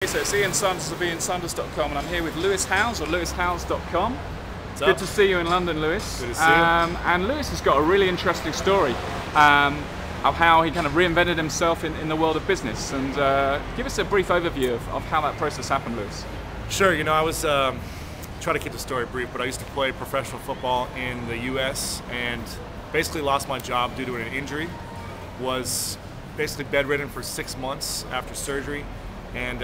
So it's Ian Sanders of iansanders.com, and I'm here with Lewis Howes, or lewishowes.com. What's Good up? to see you in London, Lewis. Good to see you. And Lewis has got a really interesting story of how he kind of reinvented himself in the world of business. And give us a brief overview of how that process happened, Lewis. Sure, you know, I was trying to keep the story brief, but I used to play professional football in the US and basically lost my job due to an injury. Was basically bedridden for 6 months after surgery, and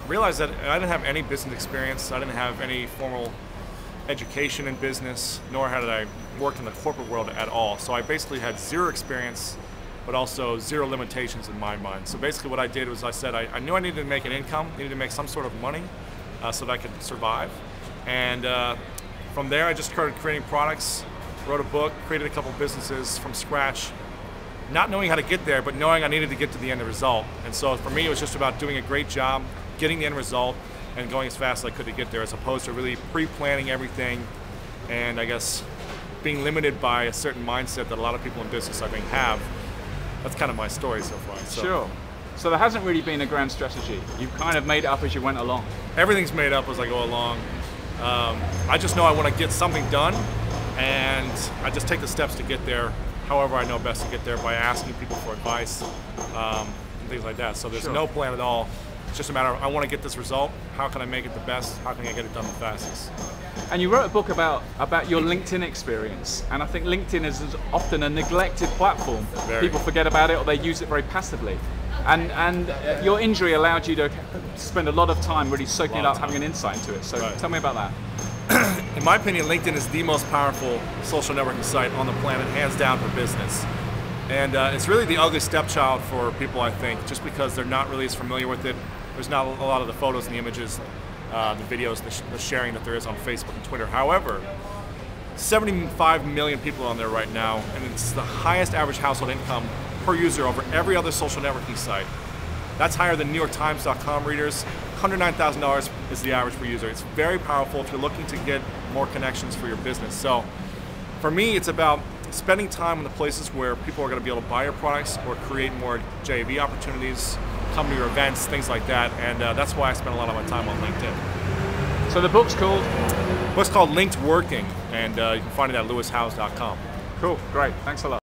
realized that I didn't have any business experience. I didn't have any formal education in business, nor had I worked in the corporate world at all. So I basically had zero experience, but also zero limitations in my mind. So basically what I did was I said I knew I needed to make an income, needed to make some sort of money so that I could survive. And from there I just started creating products, wrote a book, created a couple businesses from scratch, not knowing how to get there, but knowing I needed to get to the end result. And so for me, it was just about doing a great job, getting the end result, and going as fast as I could to get there, as opposed to really pre-planning everything, and I guess being limited by a certain mindset that a lot of people in business, I think, have. That's kind of my story so far. So. Sure. So there hasn't really been a grand strategy. You've kind of made it up as you went along. Everything's made up as I go along. I just know I want to get something done, and I just take the steps to get there however I know best to get there, by asking people for advice and things like that. So there's no plan at all. It's just a matter of, I want to get this result. How can I make it the best? How can I get it done the fastest? And you wrote a book about your LinkedIn experience, and I think LinkedIn is often a neglected platform. Very. People forget about it, or they use it very passively. And your injury allowed you to spend a lot of time really soaking it up, having an insight into it. So tell me about that. In my opinion, LinkedIn is the most powerful social networking site on the planet, hands down, for business. And it's really the ugly stepchild for people, I think, just because they're not really as familiar with it. There's not a lot of the photos and the images, the videos, the sharing that there is on Facebook and Twitter. However, 75 million people on there right now, and it's the highest average household income per user over every other social networking site. That's higher than NewYorkTimes.com readers. $109,000 is the average per user. It's very powerful if you're looking to get more connections for your business. So for me, it's about spending time in the places where people are going to be able to buy your products or create more JV opportunities, come to your events, things like that. And that's why I spend a lot of my time on LinkedIn. So the book's called? The book's called Linked Working, and you can find it at lewishowes.com. Cool, great, thanks a lot.